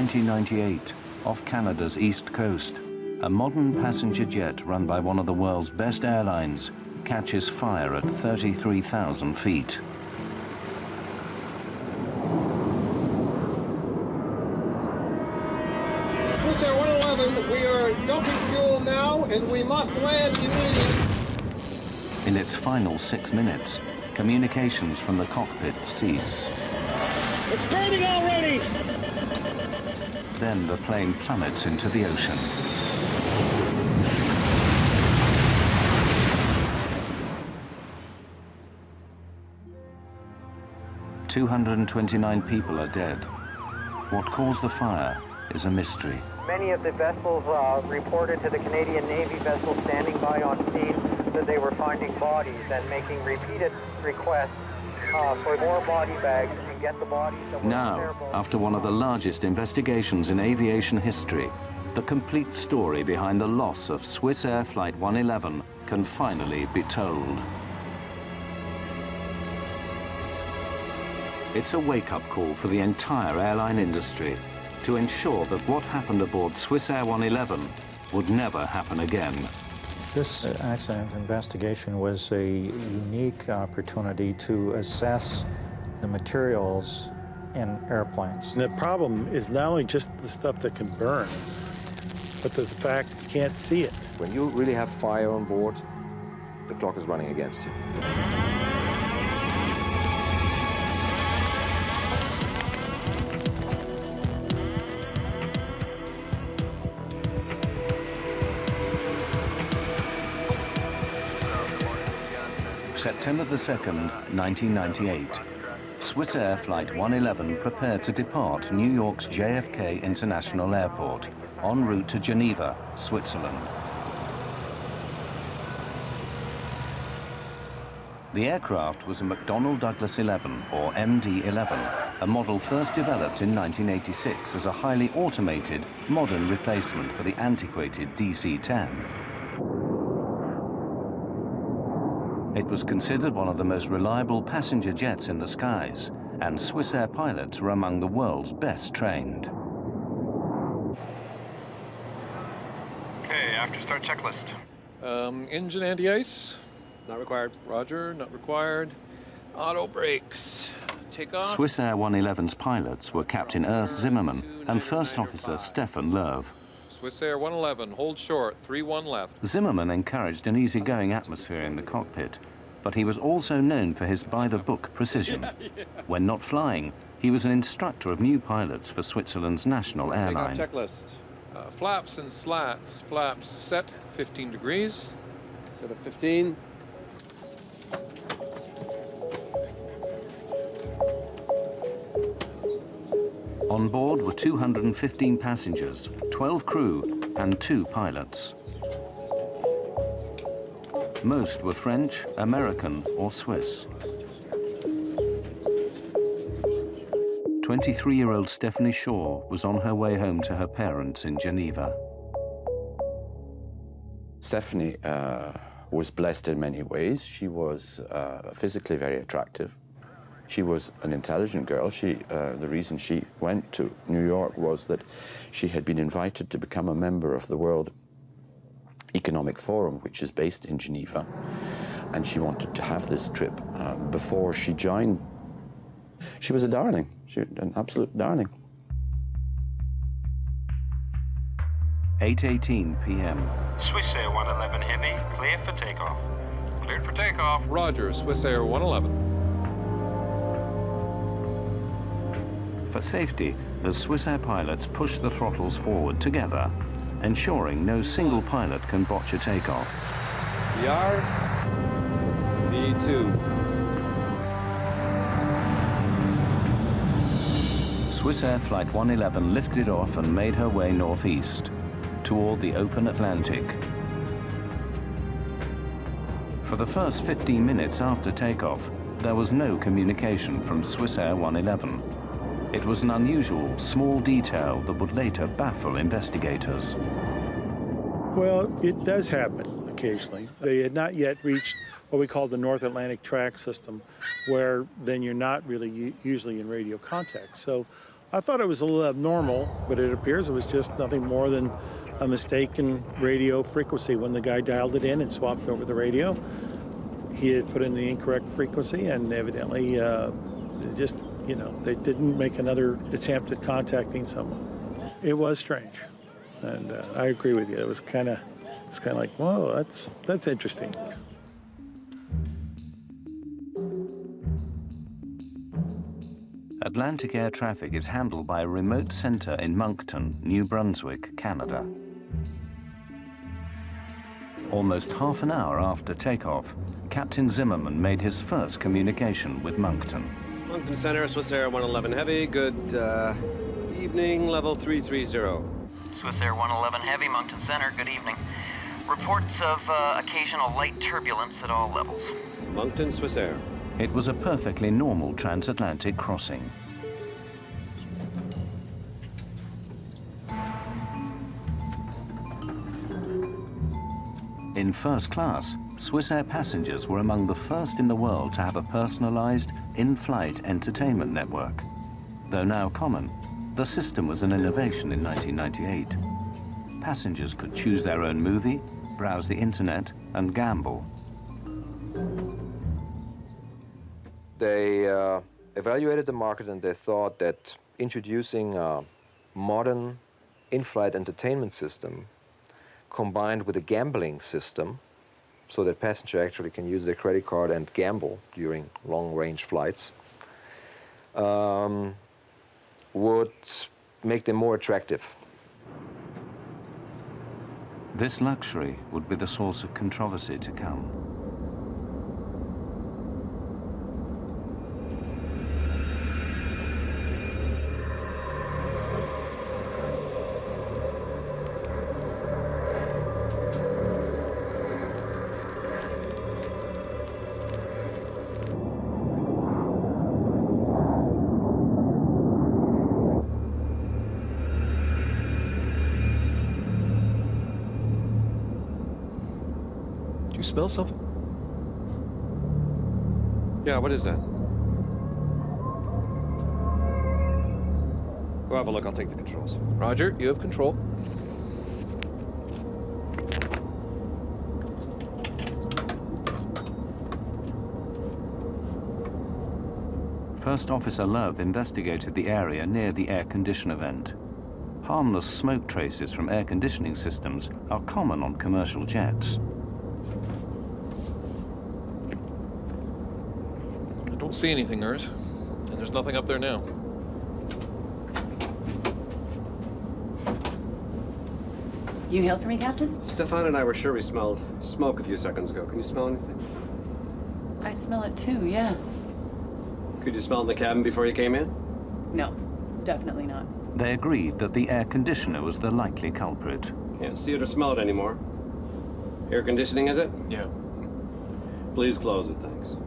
1998, off Canada's east coast, a modern passenger jet run by one of the world's best airlines catches fire at 33,000 feet. Swissair 111, we are dumping fuel now, and we must land immediately. In its final 6 minutes, communications from the cockpit cease. It's burning already! Then the plane plummets into the ocean. "229 people are dead. What caused the fire is a mystery." Many of the vessels reported to the Canadian Navy vessels standing by on scene that they were finding bodies and making repeated requests for more body bags and get the bodies that were Now, terrible. after one of the largest investigations in aviation history, the complete story behind the loss of Swissair Flight 111 can finally be told. It's a wake-up call for the entire airline industry to ensure that what happened aboard Swissair 111 would never happen again. This accident investigation was a unique opportunity to assess the materials in airplanes. And the problem is not only just the stuff that can burn, but the fact you can't see it. When you really have fire on board, the clock is running against you. September the 2nd, 1998. Swissair Flight 111 prepared to depart New York's JFK International Airport, en route to Geneva, Switzerland. The aircraft was a McDonnell Douglas 11, or MD-11, a model first developed in 1986 as a highly automated, modern replacement for the antiquated DC-10. It was considered one of the most reliable passenger jets in the skies, and Swissair pilots were among the world's best trained. Okay, after start checklist. Engine anti-ice. Not required. Roger, not required. Auto brakes. Take off. Swissair 111's pilots were Captain Urs Zimmermann and First Officer Stefan Loew. Swissair 111, hold short, 31 left. Zimmermann encouraged an easygoing atmosphere in the cockpit, but he was also known for his by-the-book precision. When not flying, he was an instructor of new pilots for Switzerland's national airline. Takeoff checklist. Flaps and slats. Flaps set, 15 degrees. Set of 15. On board were 215 passengers, 12 crew, and 2 pilots. Most were French, American, or Swiss. 23-year-old Stephanie Shaw was on her way home to her parents in Geneva. Stephanie was blessed in many ways. She was physically very attractive. She was an intelligent girl. The reason she went to New York was that she had been invited to become a member of the World Economic Forum, which is based in Geneva, and she wanted to have this trip before she joined. She was a darling, an absolute darling. 8:18 p.m. Swissair 111 Heavy, clear for takeoff. Cleared for takeoff. Roger, Swissair 111. For safety, the Swissair pilots push the throttles forward together, ensuring no single pilot can botch a takeoff. VR. V2. Swissair Flight 111 lifted off and made her way northeast, toward the open Atlantic. For the first 15 minutes after takeoff, there was no communication from Swissair 111. It was an unusual, small detail that would later baffle investigators. Well, it does happen occasionally. They had not yet reached what we call the North Atlantic track system, where then you're not really usually in radio contact. So I thought it was a little abnormal, but it appears it was just nothing more than a mistaken radio frequency. When the guy dialed it in and swapped over the radio, he had put in the incorrect frequency, and evidently just, you know, they didn't make another attempt at contacting someone. It was strange, and I agree with you. It was kind of like, whoa, that's interesting. Atlantic air traffic is handled by a remote center in Moncton, New Brunswick, Canada. Almost half an hour after takeoff, Captain Zimmerman made his first communication with Moncton. Moncton Center, Swissair 111 Heavy, good evening, level 330. Swissair 111 Heavy, Moncton Center, good evening. Reports of occasional light turbulence at all levels. Moncton, Swissair. It was a perfectly normal transatlantic crossing. In first class, Swissair passengers were among the first in the world to have a personalized, in-flight entertainment network. Though now common, the system was an innovation in 1998. Passengers could choose their own movie, browse the internet, and gamble. They evaluated the market, and they thought that introducing a modern in-flight entertainment system combined with a gambling system, so that passenger actually can use their credit card and gamble during long-range flights, would make them more attractive. This luxury would be the source of controversy to come. Smell something? Yeah, what is that? Go have a look, I'll take the controls. Roger, you have control. First Officer Love investigated the area near the air conditioner vent. Harmless smoke traces from air conditioning systems are common on commercial jets. I don't see anything, Urs, and there's nothing up there now. You hailed for me, Captain? Stefan and I were sure we smelled smoke a few seconds ago. Can you smell anything? I smell it too, yeah. Could you smell in the cabin before you came in? No, definitely not. They agreed that the air conditioner was the likely culprit. Can't see it or smell it anymore. Air conditioning, is it? Yeah. Please close it, thanks.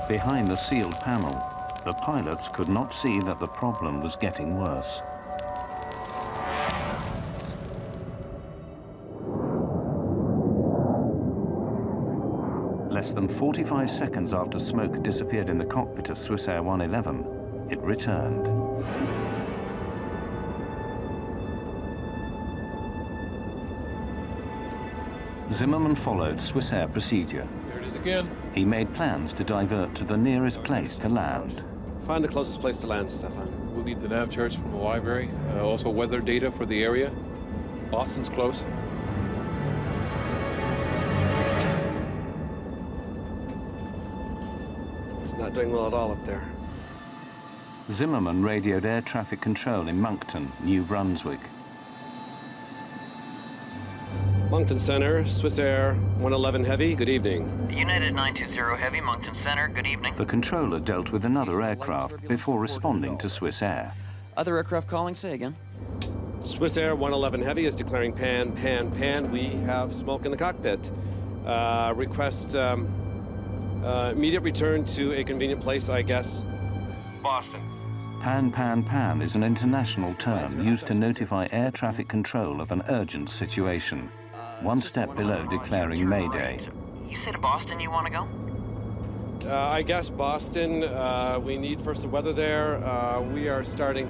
Behind the sealed panel, the pilots could not see that the problem was getting worse. Less than 45 seconds after smoke disappeared in the cockpit of Swissair 111, it returned. Zimmerman followed Swissair procedure. There it is again. He made plans to divert to the nearest place to land. Find the closest place to land, Stefan. We'll need the nav charts from the library, also weather data for the area. Boston's close. It's not doing well at all up there. Zimmerman radioed air traffic control in Moncton, New Brunswick. Moncton Center, Swissair 111 Heavy, good evening. United 920 Heavy, Moncton Center, good evening. The controller dealt with another aircraft before responding to Swissair. Other aircraft calling, say again. Swissair 111 Heavy is declaring pan, pan, pan. We have smoke in the cockpit. Request immediate return to a convenient place, I guess. Boston. Pan, pan, pan is an international term used to notify air traffic control of an urgent situation. one step below declaring Mayday. You say to Boston you want to go? I guess Boston. We need first the weather there. We are starting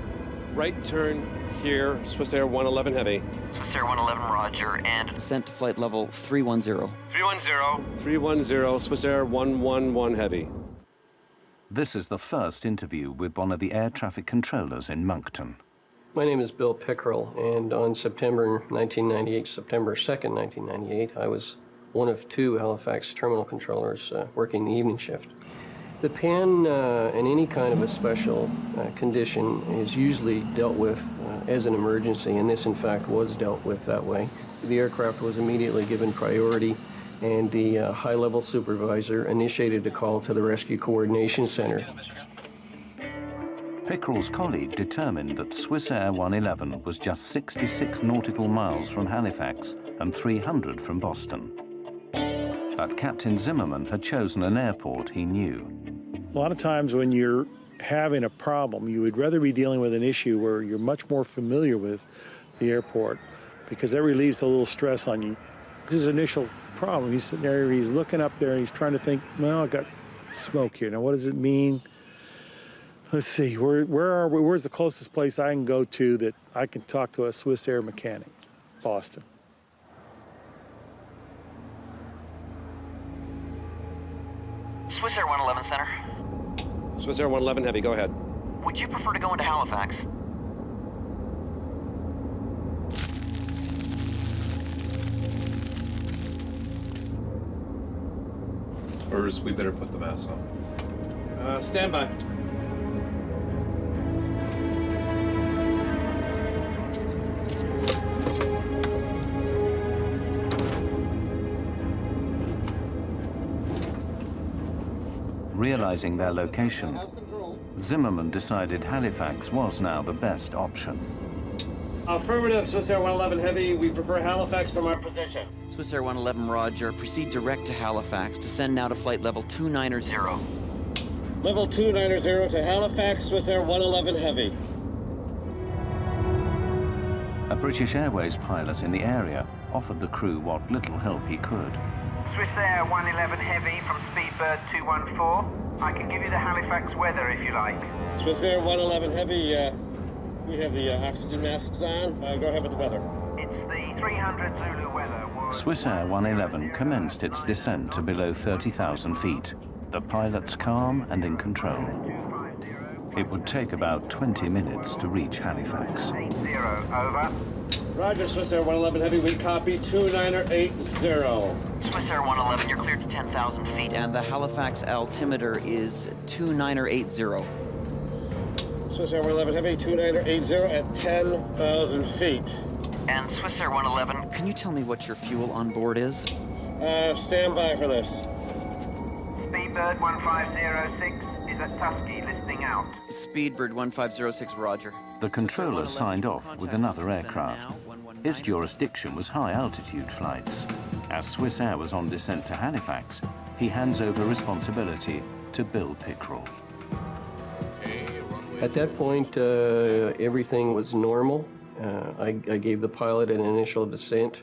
right turn here, Swissair 111 Heavy. Swissair 111, roger, and descent to flight level 310. 310. 310, Swissair 111 Heavy. This is the first interview with one of the air traffic controllers in Moncton. My name is Bill Pickerel, and on September 2nd, 1998, I was one of two Halifax terminal controllers working the evening shift. The pan in any kind of a special condition is usually dealt with as an emergency, and this in fact was dealt with that way. The aircraft was immediately given priority, and the high-level supervisor initiated a call to the Rescue Coordination Center. Pickerel's colleague determined that Swissair 111 was just 66 nautical miles from Halifax and 300 from Boston. But Captain Zimmerman had chosen an airport he knew. A lot of times when you're having a problem, you would rather be dealing with an issue where you're much more familiar with the airport, because that relieves a little stress on you. This is his initial problem. He's sitting there, he's looking up there, and he's trying to think, well, I got smoke here. Now, what does it mean? Let's see, where are we? Where's the closest place I can go to that I can talk to a Swissair mechanic? Boston. Swissair 111 Center. Swissair 111 Heavy, go ahead. Would you prefer to go into Halifax? Or is we better put the mask on? Stand by. Realizing their location, Zimmerman decided Halifax was now the best option. Affirmative, Swissair 111 Heavy. We prefer Halifax from our position. Swissair 111, roger. Proceed direct to Halifax. Descend now to flight level 290. Level 290 to Halifax, Swissair 111 Heavy. A British Airways pilot in the area offered the crew what little help he could. Swissair 111 Heavy from Speedbird 214. I can give you the Halifax weather if you like. Swissair 111 Heavy, we have the oxygen masks on. Go ahead with the weather. It's the 300 Zulu weather. Swissair 111 commenced its descent to below 30,000 feet. The pilots calm and in control. It would take about 20 minutes to reach Halifax. 80, over. Roger, Swissair 111 Heavy, we copy 2980. Swissair 111, you're cleared to 10,000 feet, and the Halifax altimeter is 2980. Swissair 111 Heavy, 2980 at 10,000 feet. And Swissair 111, can you tell me what your fuel on board is? Stand by for this. Speedbird 1506 is at Tusky, listing out. Speedbird 1506, roger. The controller signed off with another aircraft. His jurisdiction was high-altitude flights. As Swissair was on descent to Halifax, he hands over responsibility to Bill Pickerel. At that point, everything was normal. I gave the pilot an initial descent,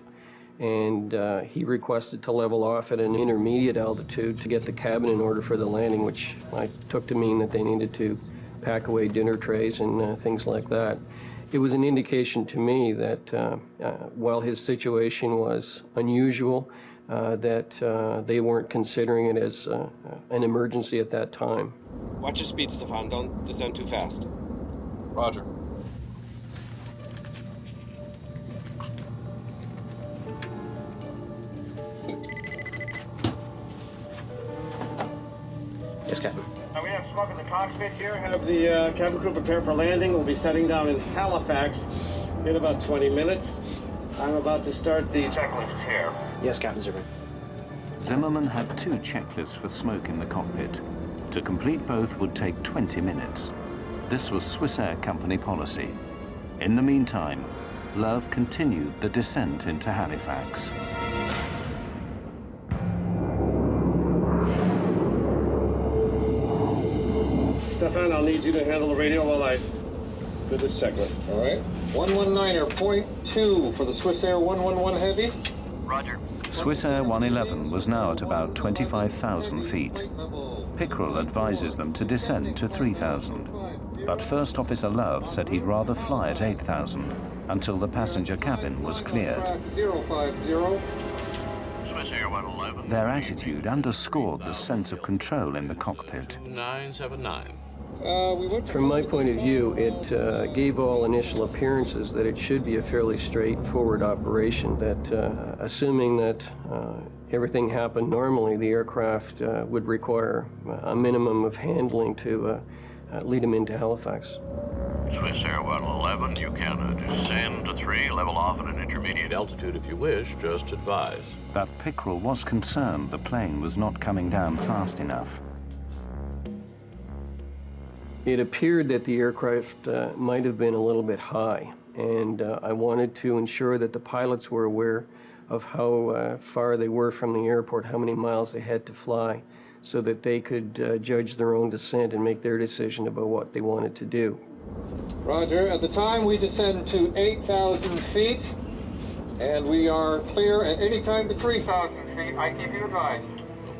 and he requested to level off at an intermediate altitude to get the cabin in order for the landing, which I took to mean that they needed to pack away dinner trays and things like that. It was an indication to me that while his situation was unusual, that they weren't considering it as an emergency at that time. Watch your speed, Stefan. Don't descend too fast. Roger. Yes, Captain. We have smoke in the cockpit here. Have the cabin crew prepare for landing. We'll be setting down in Halifax in about 20 minutes. I'm about to start the checklists here. Yes, Captain Zimmerman. Zimmerman had two checklists for smoke in the cockpit. To complete both would take 20 minutes. This was Swissair company policy. In the meantime, Love continued the descent into Halifax. Stefan, I'll need you to handle the radio while I do this checklist, all right? 119er, point 2 for the Swissair 111 Heavy. Roger. Swissair 111 was now at about 25,000 feet. Pickrell advises them to descend to 3,000. But First Officer Love said he'd rather fly at 8,000 until the passenger cabin was cleared. 050. Swissair 111. Their attitude underscored the sense of control in the cockpit. 979. From my point of view, it gave all initial appearances that it should be a fairly straightforward operation, that assuming that everything happened normally, the aircraft would require a minimum of handling to lead them into Halifax. Swissair 111, you can descend to 3, level off at an intermediate altitude if you wish, just advise. But Pickrell was concerned the plane was not coming down fast enough. It appeared that the aircraft might have been a little bit high, and I wanted to ensure that the pilots were aware of how far they were from the airport, how many miles they had to fly, so that they could judge their own descent and make their decision about what they wanted to do. Roger. At the time, we descend to 8,000 feet, and we are clear at any time to 3,000 feet. I keep you advised.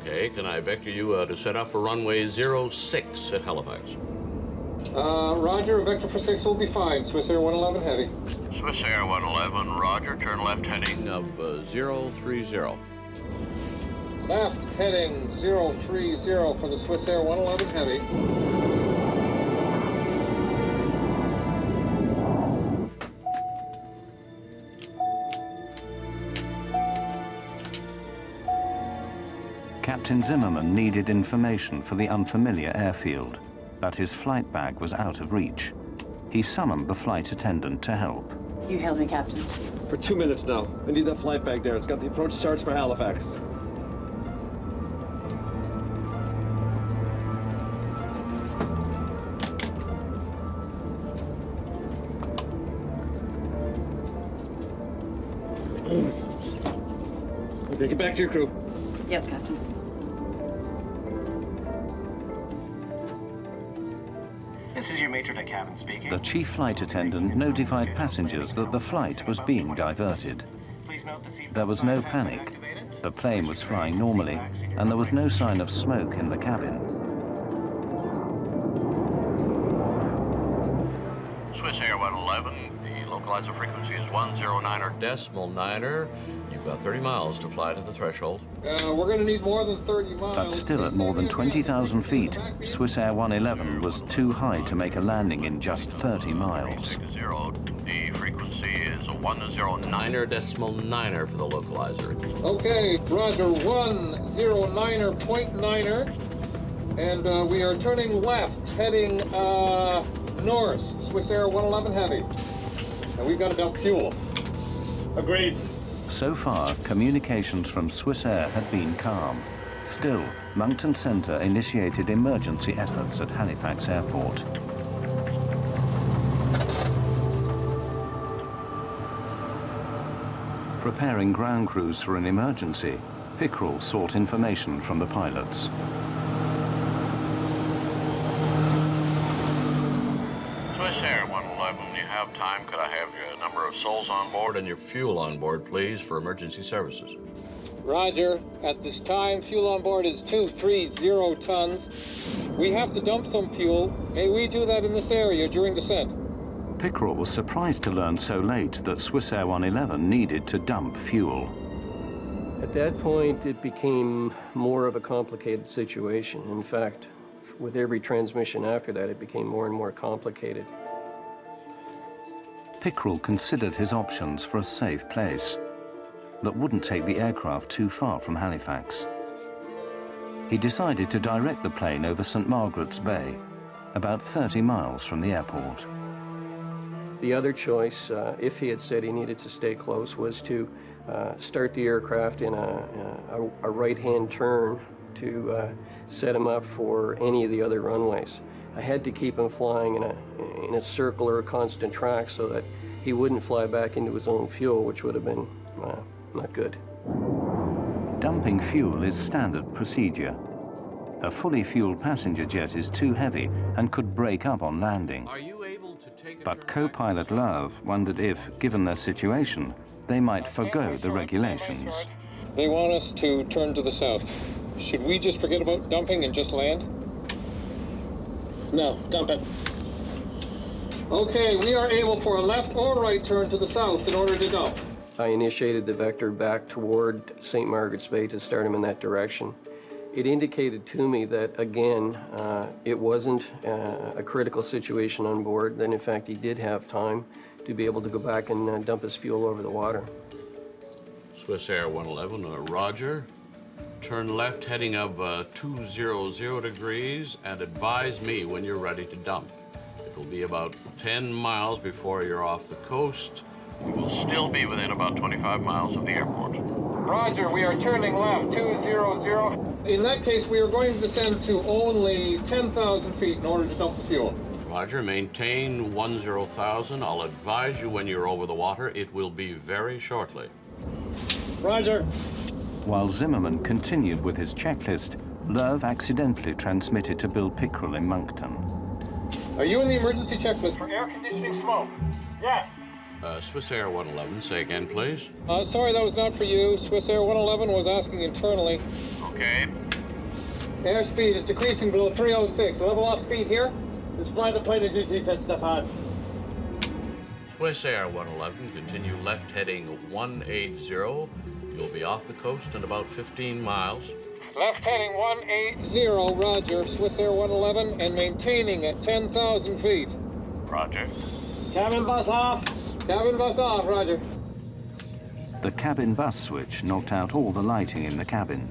Okay, can I vector you to set up for runway 06 at Halifax? Roger. Vector for 6 will be fine. Swissair 111 Heavy. Swissair 111, roger, turn left heading of 030. Left heading 030 for the Swissair 111 Heavy. Captain Zimmerman needed information for the unfamiliar airfield, but his flight bag was out of reach. He summoned the flight attendant to help. You hailed me, Captain. For 2 minutes now. I need that flight back there. It's got the approach charts for Halifax. Okay, get back to your crew. Yes, Captain. This is your matron at cabin speaking. The chief flight attendant notified passengers that the flight was being diverted. There was no panic. The plane was flying normally, and there was no sign of smoke in the cabin. Swissair 111, the localizer frequency is 109.9. You've got 30 miles to fly to the threshold. We're going to need more than 30 miles. But still at more than 20,000 feet, Swissair 111 was too high to make a landing in just 30 miles. The frequency is 109.9 for the localizer. Okay, roger, 109.9, and we are turning left, heading north, Swissair 111 Heavy. And we've got to dump fuel. Agreed. So far, communications from Swissair had been calm. Still, Moncton Centre initiated emergency efforts at Halifax Airport. Preparing ground crews for an emergency, Pickrell sought information from the pilots. Swissair 111, you have time. Could I have your number of souls on board and your fuel on board, please, for emergency services? Roger. At this time, fuel on board is 230 tons. We have to dump some fuel. May we do that in this area during descent? Pickrell was surprised to learn so late that Swissair 111 needed to dump fuel. At that point, it became more of a complicated situation. In fact, with every transmission after that, it became more and more complicated. Pickrell considered his options for a safe place that wouldn't take the aircraft too far from Halifax. He decided to direct the plane over St. Margaret's Bay, about 30 miles from the airport. The other choice, if he had said he needed to stay close, was to start the aircraft in a right-hand turn to set him up for any of the other runways. I had to keep him flying in a circle or a constant track so that he wouldn't fly back into his own fuel, which would have been not good. Dumping fuel is standard procedure. A fully fueled passenger jet is too heavy and could break up on landing. Are you able to take But co-pilot Love wondered if, given their situation, they might forgo the regulations. They want us to turn to the south. Should we just forget about dumping and just land? No, dump it. Okay, we are able for a left or right turn to the south in order to dump. I initiated the vector back toward St. Margaret's Bay to start him in that direction. It indicated to me that, again, it wasn't a critical situation on board, that in fact he did have time to be able to go back and dump his fuel over the water. Swissair 111, roger. Turn left heading of 200 degrees and advise me when you're ready to dump. It will be about 10 miles before you're off the coast. We will still be within about 25 miles of the airport. Roger, we are turning left, 200. In that case, we are going to descend to only 10,000 feet in order to dump the fuel. Roger, maintain 10,000. I'll advise you when you're over the water. It will be very shortly. Roger. While Zimmerman continued with his checklist, Lerv accidentally transmitted to Bill Pickrell in Moncton. Are you in the emergency checklist for air conditioning smoke? Yes. Swissair 111, say again, please. Sorry, that was not for you. Swissair 111 was asking internally. Okay. Airspeed is decreasing below 306. Level off speed here. Just fly the plane as you see fit, Stefan. Swissair 111, continue left heading 180. You'll be off the coast in about 15 miles. Left heading 180, roger. Swissair 111 and maintaining at 10,000 feet. Roger. Cabin bus off. Cabin bus off, roger. The cabin bus switch knocked out all the lighting in the cabin.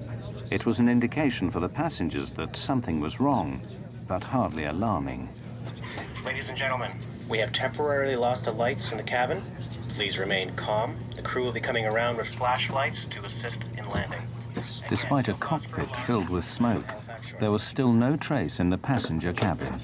It was an indication for the passengers that something was wrong, but hardly alarming. Ladies and gentlemen, we have temporarily lost the lights in the cabin. Please remain calm. The crew will be coming around with flashlights to assist in landing. Despite a cockpit filled with smoke, there was still no trace in the passenger cabin.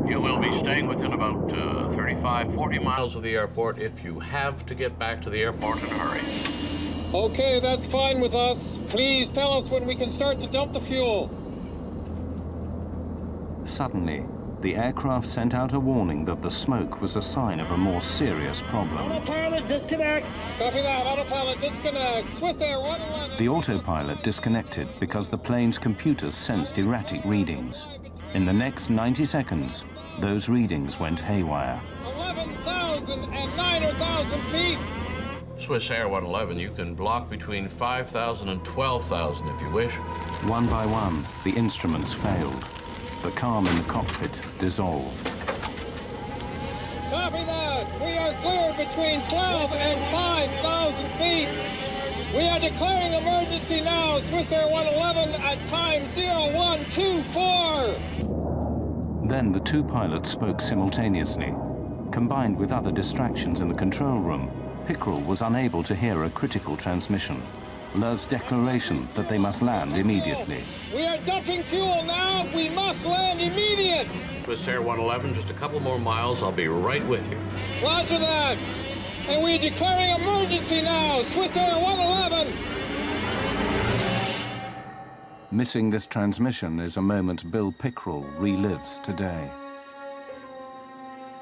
You will be staying within about 35, 40 miles of the airport if you have to get back to the airport in a hurry. Okay, that's fine with us. Please tell us when we can start to dump the fuel. Suddenly, the aircraft sent out a warning that the smoke was a sign of a more serious problem. Autopilot, disconnect. Copy that, autopilot, disconnect. Swissair 111. The autopilot disconnected because the plane's computers sensed erratic readings. In the next 90 seconds, those readings went haywire. 11,000 and 9,000 feet. Swissair 111, you can block between 5,000 and 12,000 if you wish. One by one, the instruments failed. The calm in the cockpit dissolved. Copy that. We are cleared between 12 and 5,000 feet. We are declaring emergency now. Swissair 111 at time 0124. Then the two pilots spoke simultaneously. Combined with other distractions in the control room, Pickrell was unable to hear a critical transmission. Lerv's declaration that they must land immediately. We are dumping fuel now. We must land immediate. Swissair 111, just a couple more miles. I'll be right with you. Roger that. And we're declaring emergency now. Swissair 111. Missing this transmission is a moment Bill Pickrell relives today.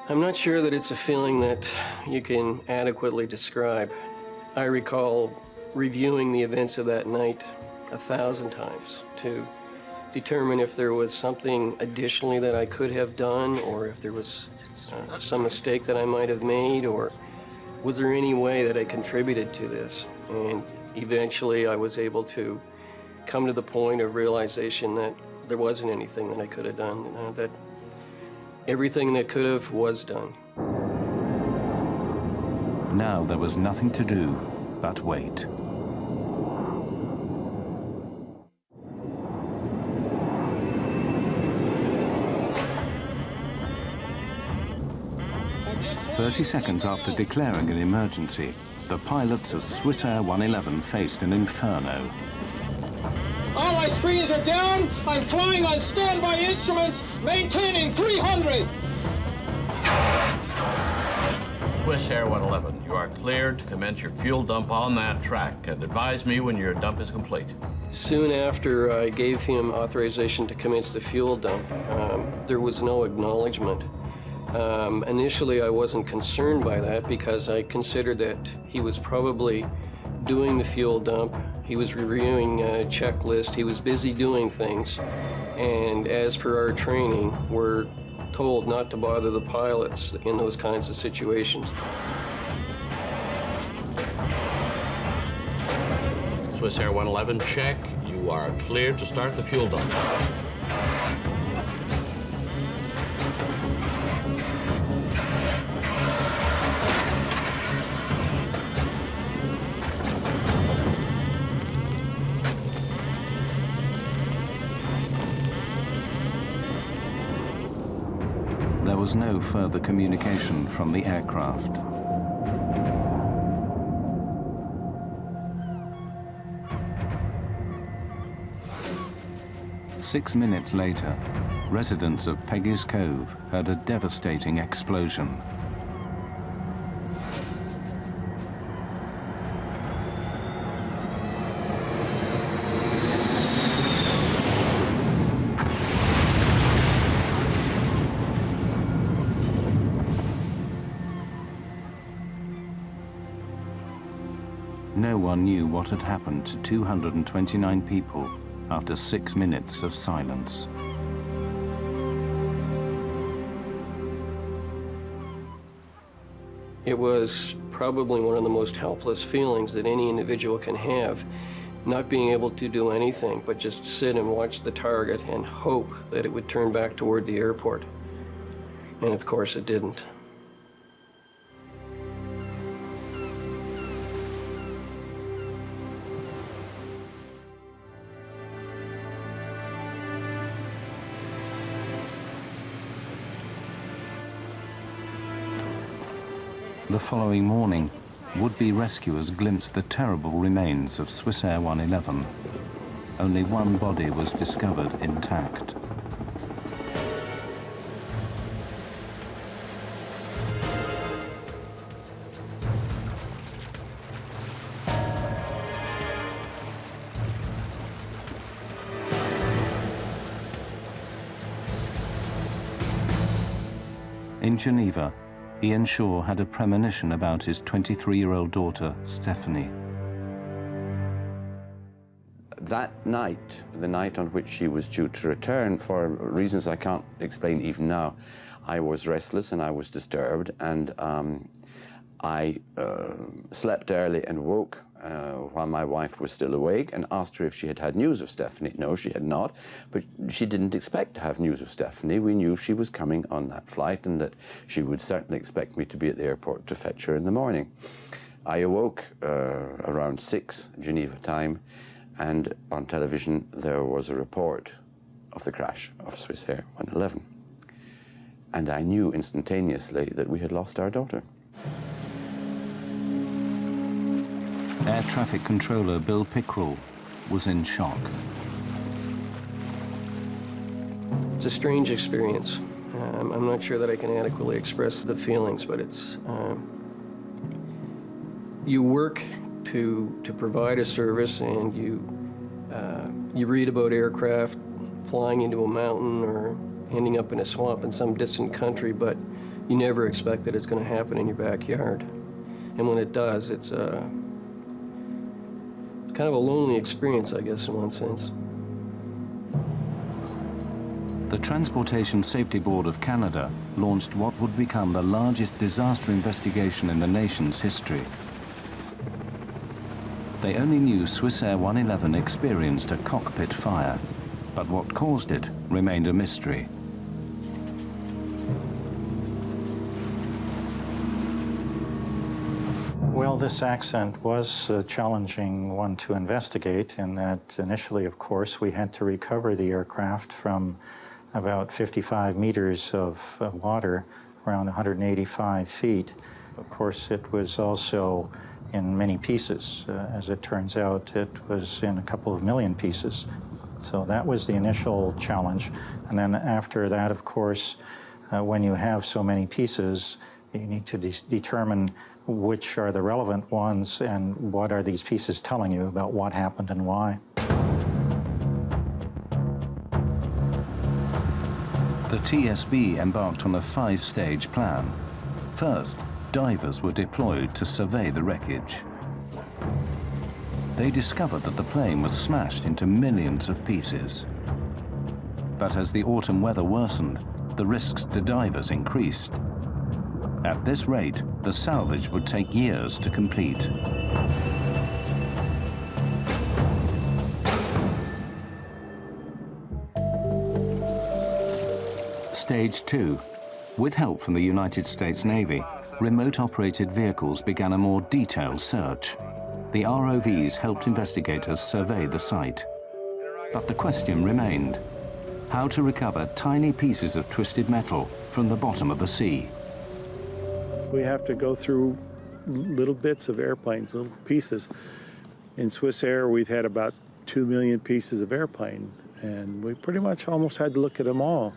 I'm not sure that it's a feeling that you can adequately describe. I recall reviewing the events of that night 1,000 times to determine if there was something additionally that I could have done, or if there was some mistake that I might have made, or was there any way that I contributed to this? And eventually I was able to come to the point of realization that there wasn't anything that I could have done, that everything that could have was done. Now there was nothing to do but wait. "30 seconds after declaring an emergency, the pilots of Swissair 111 faced an inferno. All my screens are down. I'm flying on standby instruments, maintaining 300. Swissair 111, you are cleared to commence your fuel dump on that track, and advise me when your dump is complete. Soon after I gave him authorization to commence the fuel dump, there was no acknowledgement. Initially, I wasn't concerned by that because I considered that he was probably doing the fuel dump. He was reviewing a checklist. He was busy doing things. And as per our training, we're told not to bother the pilots in those kinds of situations. Swissair 111, check. You are cleared to start the fuel dump. There was no further communication from the aircraft. Six minutes later, residents of Peggy's Cove heard a devastating explosion. No one knew what had happened to 229 people after 6 minutes of silence. It was probably one of the most helpless feelings that any individual can have, not being able to do anything but just sit and watch the target and hope that it would turn back toward the airport. And of course it didn't. The following morning, would-be rescuers glimpsed the terrible remains of Swissair 111. Only one body was discovered intact. In Geneva, Ian Shaw had a premonition about his 23-year-old daughter, Stephanie. That night, the night on which she was due to return, for reasons I can't explain even now, I was restless and I was disturbed, and I slept early and woke while my wife was still awake and asked her if she had had news of Stephanie. No, she had not, but she didn't expect to have news of Stephanie. We knew she was coming on that flight and that she would certainly expect me to be at the airport to fetch her in the morning. I awoke around 6 Geneva time, and on television there was a report of the crash of Swissair 111. And I knew instantaneously that we had lost our daughter. Air traffic controller Bill Pickrell was in shock. It's a strange experience. I'm not sure that I can adequately express the feelings, but it's you work to provide a service, and you read about aircraft flying into a mountain or ending up in a swamp in some distant country, but you never expect that it's going to happen in your backyard. And when it does, it's kind of a lonely experience, I guess, in one sense. The Transportation Safety Board of Canada launched what would become the largest disaster investigation in the nation's history. They only knew Swissair 111 experienced a cockpit fire, but what caused it remained a mystery. Well, this accident was a challenging one to investigate, in that initially, of course, we had to recover the aircraft from about 55 meters of water, around 185 feet. Of course, it was also in many pieces. As it turns out, it was in a couple of million pieces. So that was the initial challenge. And then after that, of course, when you have so many pieces, you need to determine which are the relevant ones and what are these pieces telling you about what happened and why. The TSB embarked on a 5-stage plan. First, divers were deployed to survey the wreckage. They discovered that the plane was smashed into millions of pieces. But as the autumn weather worsened, the risks to divers increased. At this rate, the salvage would take years to complete. Stage 2. With help from the United States Navy, remote-operated vehicles began a more detailed search. The ROVs helped investigators survey the site. But the question remained: how to recover tiny pieces of twisted metal from the bottom of the sea? We have to go through little bits of airplanes, little pieces. In Swissair, we've had about 2 million pieces of airplane, and we pretty much almost had to look at them all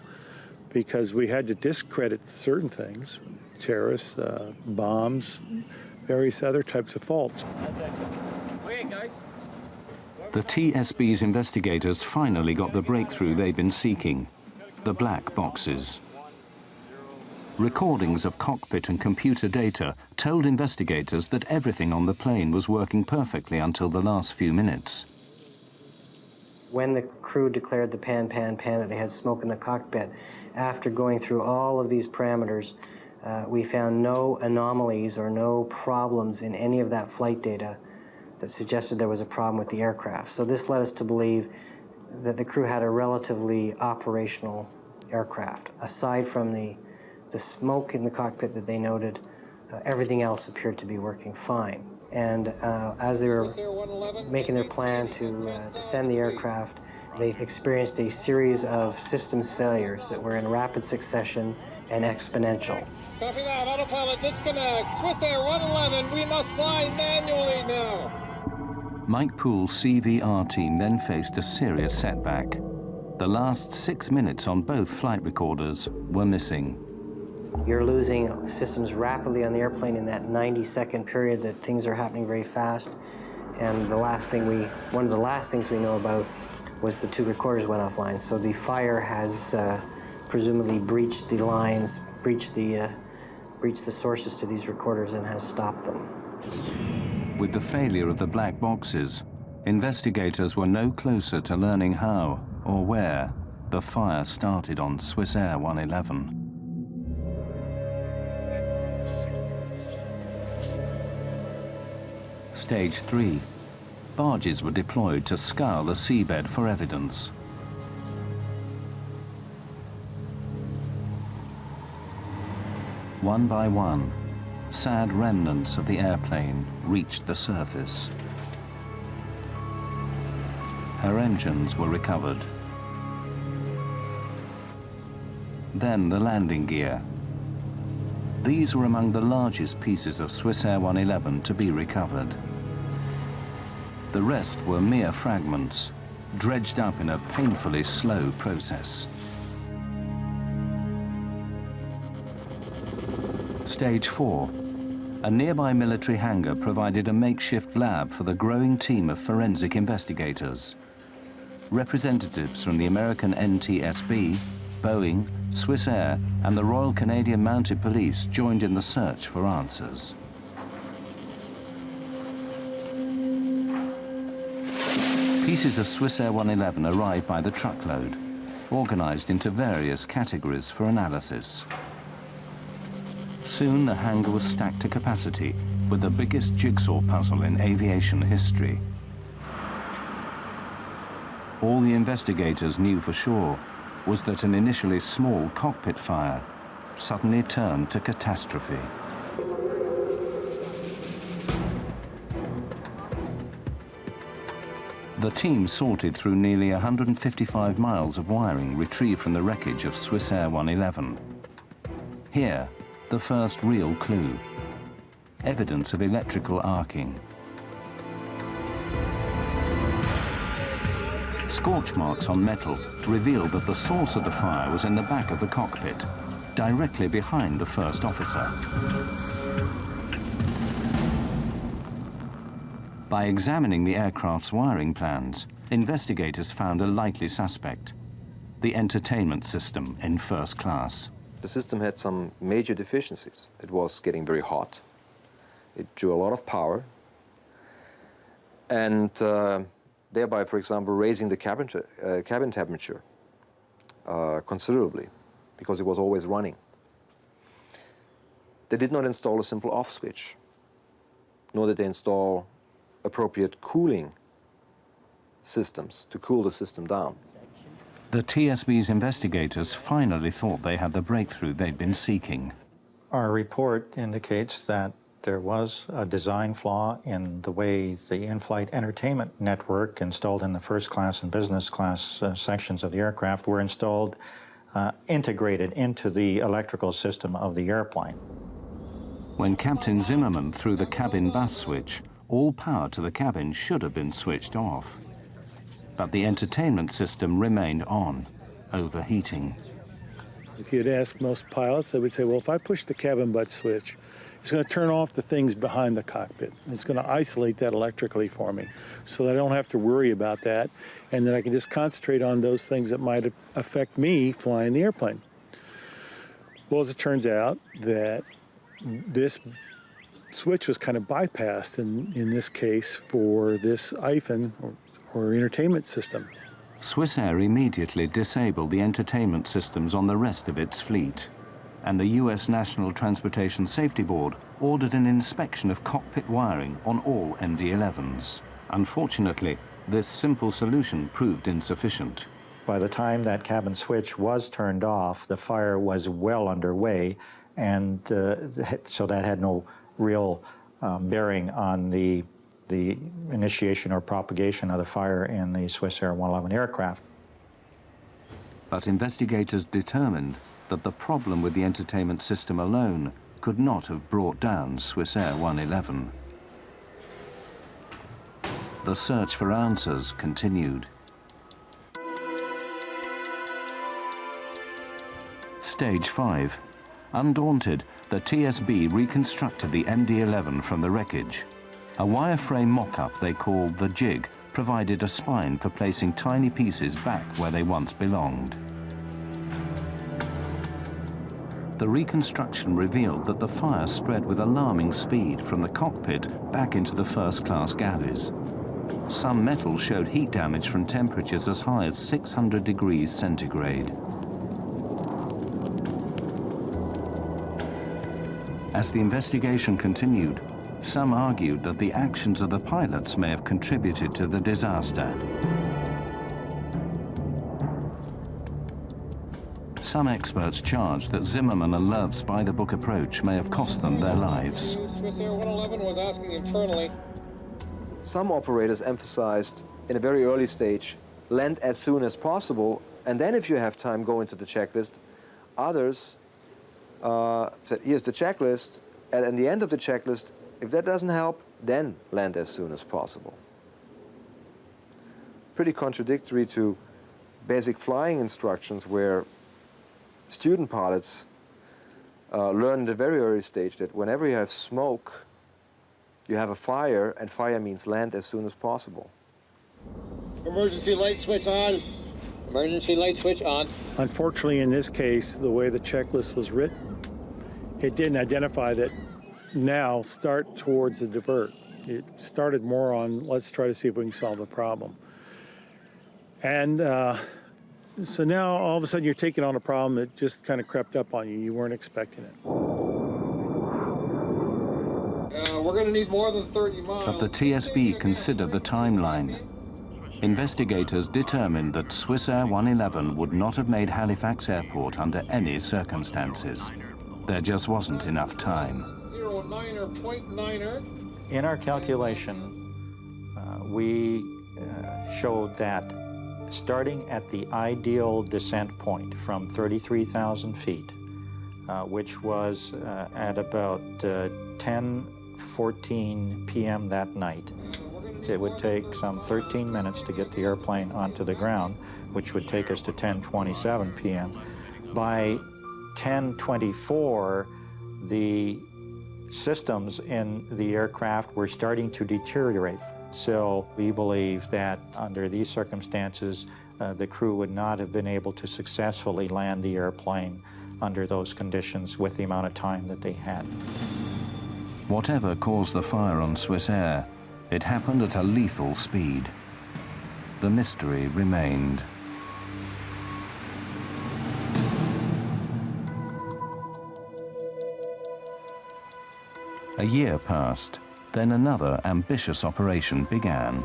because we had to discredit certain things, terrorists, bombs, various other types of faults. The TSB's investigators finally got the breakthrough they'd been seeking: the black boxes. Recordings of cockpit and computer data told investigators that everything on the plane was working perfectly until the last few minutes. When the crew declared the pan, that they had smoke in the cockpit, after going through all of these parameters, we found no anomalies or no problems in any of that flight data that suggested there was a problem with the aircraft. So this led us to believe that the crew had a relatively operational aircraft. Aside from the smoke in the cockpit that they noted, everything else appeared to be working fine. And as they were making their plan to descend the aircraft, they experienced a series of systems failures that were in rapid succession and exponential. Copy that. Autopilot disconnect. Swissair 111, we must fly manually now. Mike Poole's CVR team then faced a serious setback. The last 6 minutes on both flight recorders were missing. You're losing systems rapidly on the airplane in that 90-second period that things are happening very fast. And one of the last things we know about was the 2 recorders went offline. So the fire has presumably breached the lines, breached the sources to these recorders and has stopped them. With the failure of the black boxes, investigators were no closer to learning how or where the fire started on Swissair 111. Stage 3. Barges were deployed to scour the seabed for evidence. One by one, sad remnants of the airplane reached the surface. Her engines were recovered. Then the landing gear. These were among the largest pieces of Swissair 111 to be recovered. The rest were mere fragments, dredged up in a painfully slow process. Stage 4. A nearby military hangar provided a makeshift lab for the growing team of forensic investigators. Representatives from the American NTSB, Boeing, Swissair, and the Royal Canadian Mounted Police joined in the search for answers. Pieces of Swissair 111 arrived by the truckload, organized into various categories for analysis. Soon the hangar was stacked to capacity with the biggest jigsaw puzzle in aviation history. All the investigators knew for sure was that an initially small cockpit fire suddenly turned to catastrophe. The team sorted through nearly 155 miles of wiring retrieved from the wreckage of Swissair 111. Here, the first real clue: evidence of electrical arcing. Scorch marks on metal revealed that the source of the fire was in the back of the cockpit, directly behind the first officer. By examining the aircraft's wiring plans, investigators found a likely suspect: the entertainment system in first class. The system had some major deficiencies. It was getting very hot. It drew a lot of power. And thereby, for example, raising the cabin temperature considerably, because it was always running. They did not install a simple off switch, nor did they install appropriate cooling systems to cool the system down. The TSB's investigators finally thought they had the breakthrough they'd been seeking. Our report indicates that there was a design flaw in the way the in-flight entertainment network installed in the first class and business class sections of the aircraft were installed integrated into the electrical system of the airplane. When Captain Zimmerman threw the cabin bus switch, all power to the cabin should have been switched off. But the entertainment system remained on, overheating. If you'd ask most pilots, they would say, well, if I push the cabin butt switch, it's going to turn off the things behind the cockpit. It's going to isolate that electrically for me so that I don't have to worry about that, and then I can just concentrate on those things that might affect me flying the airplane. Well, as it turns out, that this switch was kind of bypassed in this case for this IFIN, or entertainment system. Swissair immediately disabled the entertainment systems on the rest of its fleet, and the US National Transportation Safety Board ordered an inspection of cockpit wiring on all MD-11s. Unfortunately, this simple solution proved insufficient. By the time that cabin switch was turned off, the fire was well underway, and so that had no real bearing on the initiation or propagation of the fire in the Swissair 111 aircraft. But investigators determined that the problem with the entertainment system alone could not have brought down Swissair 111. The search for answers continued. Stage 5. Undaunted, the TSB reconstructed the MD-11 from the wreckage. A wireframe mock-up they called the jig provided a spine for placing tiny pieces back where they once belonged. The reconstruction revealed that the fire spread with alarming speed from the cockpit back into the first-class galleys. Some metal showed heat damage from temperatures as high as 600 degrees centigrade. As the investigation continued, some argued that the actions of the pilots may have contributed to the disaster. Some experts charged that Zimmerman and Love's by-the-book approach may have cost them their lives. Swissair 111 was asking internally. Some operators emphasized in a very early stage, land as soon as possible, and then if you have time, go into the checklist. Others said, here's the checklist, and at the end of the checklist, if that doesn't help, then land as soon as possible. Pretty contradictory to basic flying instructions where student pilots learn at a very early stage that whenever you have smoke, you have a fire, and fire means land as soon as possible. Emergency light switch on. Emergency light switch on. Unfortunately, in this case, the way the checklist was written, it didn't identify that now start towards the divert. It started more on let's try to see if we can solve the problem. And so now all of a sudden you're taking on a problem that just kind of crept up on you. You weren't expecting it. We're going to need more than 30 miles. But the TSB considered the timeline. Investigators determined that Swissair 111 would not have made Halifax Airport under any circumstances. There just wasn't enough time. 09er, 0.9er. In our calculation, we showed that starting at the ideal descent point from 33,000 feet, which was at about 10:14 p.m. that night, it would take some 13 minutes to get the airplane onto the ground, which would take us to 10:27 p.m. By 10:24, the systems in the aircraft were starting to deteriorate. So we believe that under these circumstances, the crew would not have been able to successfully land the airplane under those conditions with the amount of time that they had. Whatever caused the fire on Swissair, it happened at a lethal speed. The mystery remained. A year passed, then another ambitious operation began.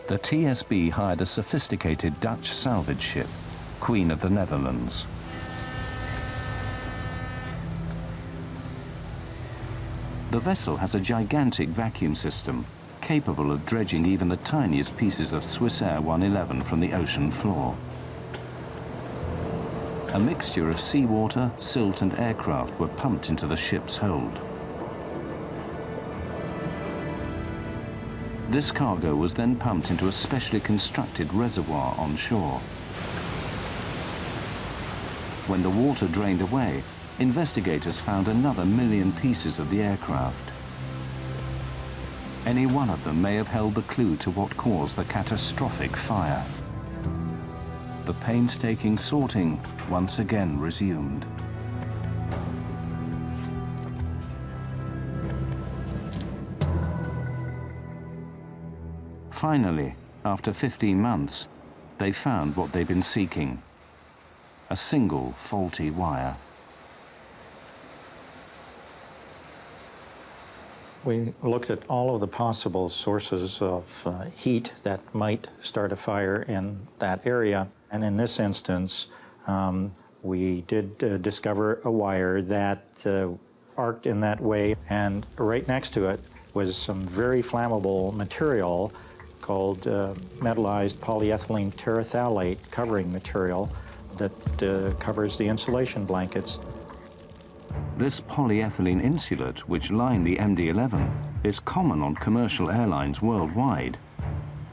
The TSB hired a sophisticated Dutch salvage ship, Queen of the Netherlands. The vessel has a gigantic vacuum system, capable of dredging even the tiniest pieces of Swissair 111 from the ocean floor. A mixture of seawater, silt and aircraft were pumped into the ship's hold. This cargo was then pumped into a specially constructed reservoir on shore. When the water drained away, investigators found another 1 million pieces of the aircraft. Any one of them may have held the clue to what caused the catastrophic fire. The painstaking sorting once again resumed. Finally, after 15 months, they found what they'd been seeking: a single faulty wire. We looked at all of the possible sources of heat that might start a fire in that area. And in this instance, we did discover a wire that arced in that way. And right next to it was some very flammable material called metallized polyethylene terephthalate covering material that covers the insulation blankets. This polyethylene insulate, which lined the MD-11, is common on commercial airlines worldwide.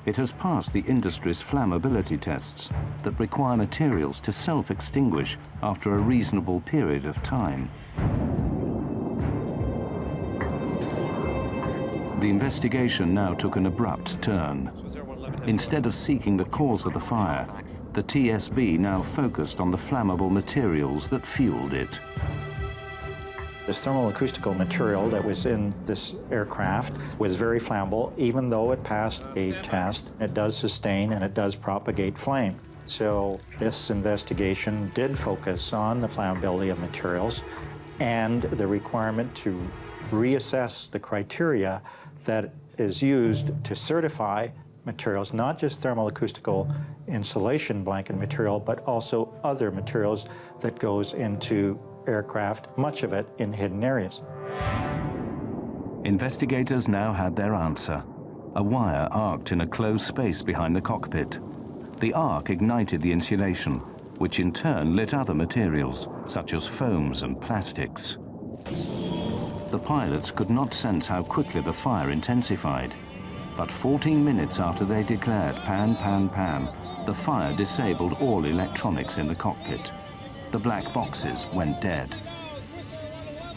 It has passed the industry's flammability tests that require materials to self-extinguish after a reasonable period of time. The investigation now took an abrupt turn. Instead of seeking the cause of the fire, the TSB now focused on the flammable materials that fueled it. This thermal-acoustical material that was in this aircraft was very flammable. Even though it passed a test, it does sustain and it does propagate flame. So this investigation did focus on the flammability of materials and the requirement to reassess the criteria that is used to certify materials, not just thermal-acoustical insulation blanket material, but also other materials that goes into aircraft, much of it in hidden areas. Investigators now had their answer. A wire arced in a closed space behind the cockpit. The arc ignited the insulation, which in turn lit other materials, such as foams and plastics. The pilots could not sense how quickly the fire intensified, but 14 minutes after they declared pan, pan, pan, the fire disabled all electronics in the cockpit. The black boxes went dead.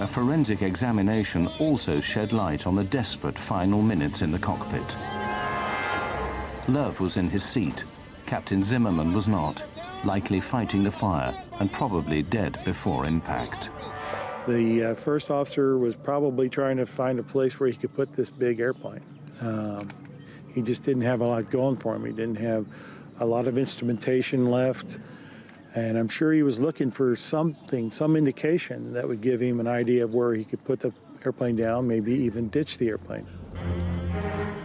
A forensic examination also shed light on the desperate final minutes in the cockpit. Love was in his seat. Captain Zimmerman was not, likely fighting the fire and probably dead before impact. The first officer was probably trying to find a place where he could put this big airplane. He just didn't have a lot going for him. He didn't have a lot of instrumentation left. And I'm sure he was looking for something, some indication that would give him an idea of where he could put the airplane down, maybe even ditch the airplane.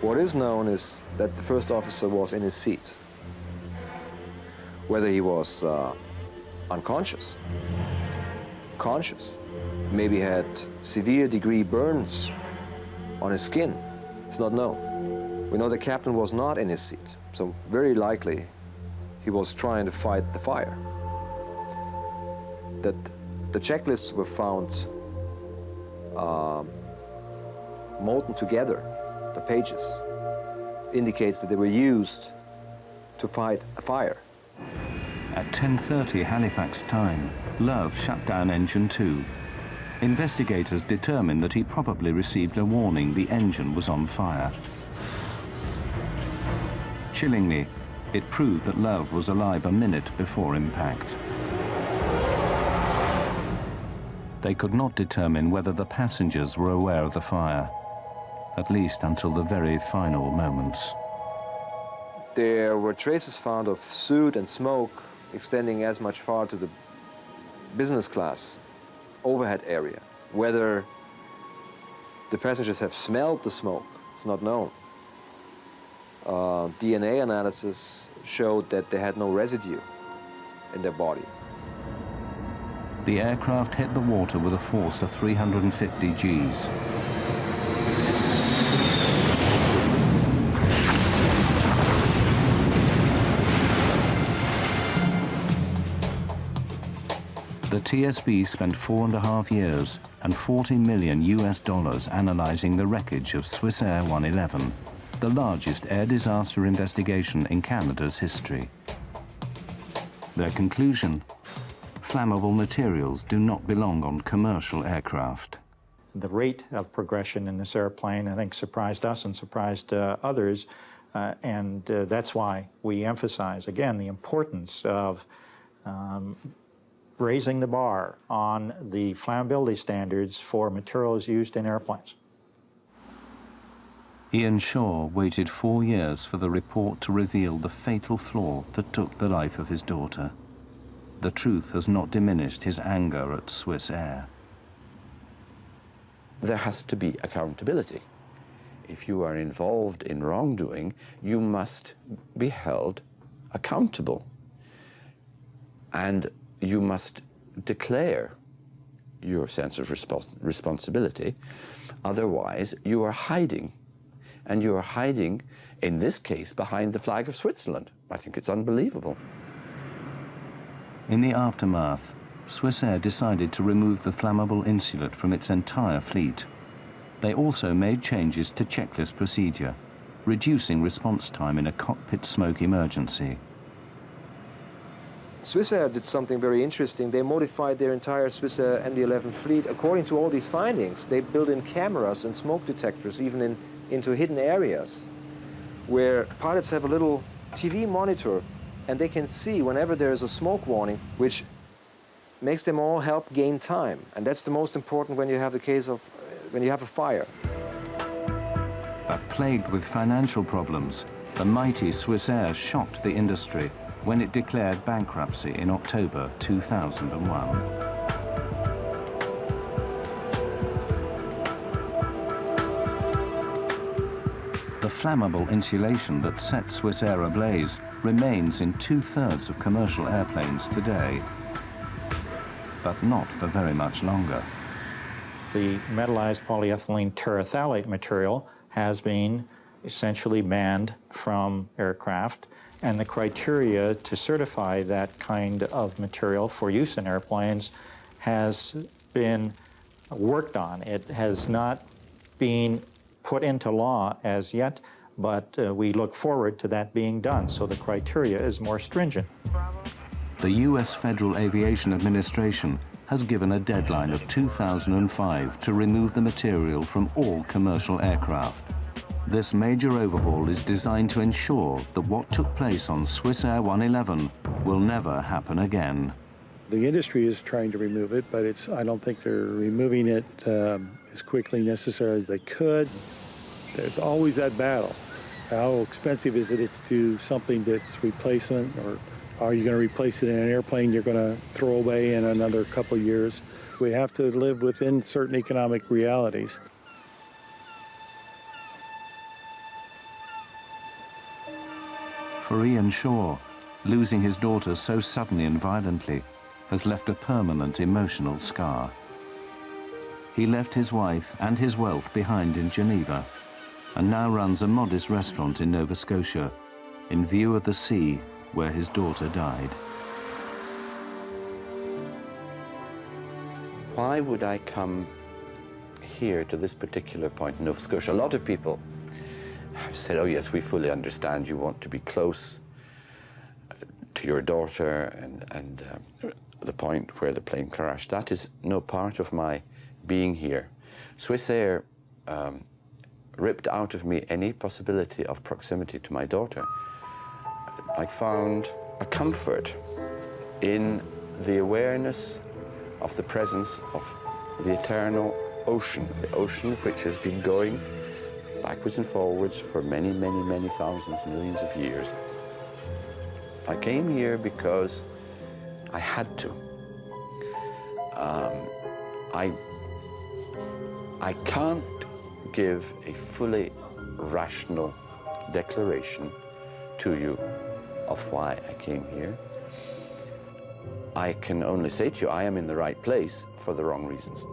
What is known is that the first officer was in his seat. Whether he was unconscious, conscious, maybe had severe degree burns on his skin, it's not known. We know the captain was not in his seat, so very likely he was trying to fight the fire. That the checklists were found molten together, the pages, indicates that they were used to fight a fire. At 10:30 Halifax time, Love shut down engine 2. Investigators determined that he probably received a warning the engine was on fire. Chillingly, it proved that Love was alive a minute before impact. They could not determine whether the passengers were aware of the fire, at least until the very final moments. There were traces found of soot and smoke extending as much far to the business class overhead area. Whether the passengers have smelled the smoke, it's not known. DNA analysis showed that they had no residue in their body. The aircraft hit the water with a force of 350 Gs. The TSB spent 4.5 years and $40 million analyzing the wreckage of Swissair 111, the largest air disaster investigation in Canada's history. Their conclusion: flammable materials do not belong on commercial aircraft. The rate of progression in this airplane, I think, surprised us and surprised others, and that's why we emphasize, again, the importance of raising the bar on the flammability standards for materials used in airplanes. Ian Shaw waited 4 years for the report to reveal the fatal flaw that took the life of his daughter. The truth has not diminished his anger at Swissair. There has to be accountability. If you are involved in wrongdoing, you must be held accountable. And you must declare your sense of responsibility. Otherwise, you are hiding. And you are hiding, in this case, behind the flag of Switzerland. I think it's unbelievable. In the aftermath, Swissair decided to remove the flammable insulate from its entire fleet. They also made changes to checklist procedure, reducing response time in a cockpit smoke emergency. Swissair did something very interesting. They modified their entire Swissair MD-11 fleet according to all these findings. They built in cameras and smoke detectors, even into hidden areas, where pilots have a little TV monitor and they can see whenever there is a smoke warning, which makes them all help gain time. And that's the most important when you have when you have a fire. But plagued with financial problems, the mighty Swissair shocked the industry when it declared bankruptcy in October 2001. The flammable insulation that set Swissair ablaze remains in 2/3 of commercial airplanes today, but not for very much longer. The metallized polyethylene terephthalate material has been essentially banned from aircraft, and the criteria to certify that kind of material for use in airplanes has been worked on. It has not been put into law as yet, but we look forward to that being done, so the criteria is more stringent. The U.S. Federal Aviation Administration has given a deadline of 2005 to remove the material from all commercial aircraft. This major overhaul is designed to ensure that what took place on Swissair 111 will never happen again. The industry is trying to remove it, but I don't think they're removing it as quickly necessary as they could. There's always that battle. How expensive is it to do something that's replacement, or are you going to replace it in an airplane you're going to throw away in another couple years? We have to live within certain economic realities. For Ian Shaw, losing his daughter so suddenly and violently has left a permanent emotional scar. He left his wife and his wealth behind in Geneva and now runs a modest restaurant in Nova Scotia in view of the sea where his daughter died. Why would I come here to this particular point in Nova Scotia? A lot of people have said, oh yes, we fully understand you want to be close to your daughter and the point where the plane crashed. That is no part of my being here. Swissair ripped out of me any possibility of proximity to my daughter. I found a comfort in the awareness of the presence of the eternal ocean, the ocean which has been going backwards and forwards for many, many, many thousands, millions of years. I came here because I had to. I can't give a fully rational declaration to you of why I came here. I can only say to you, I am in the right place for the wrong reasons.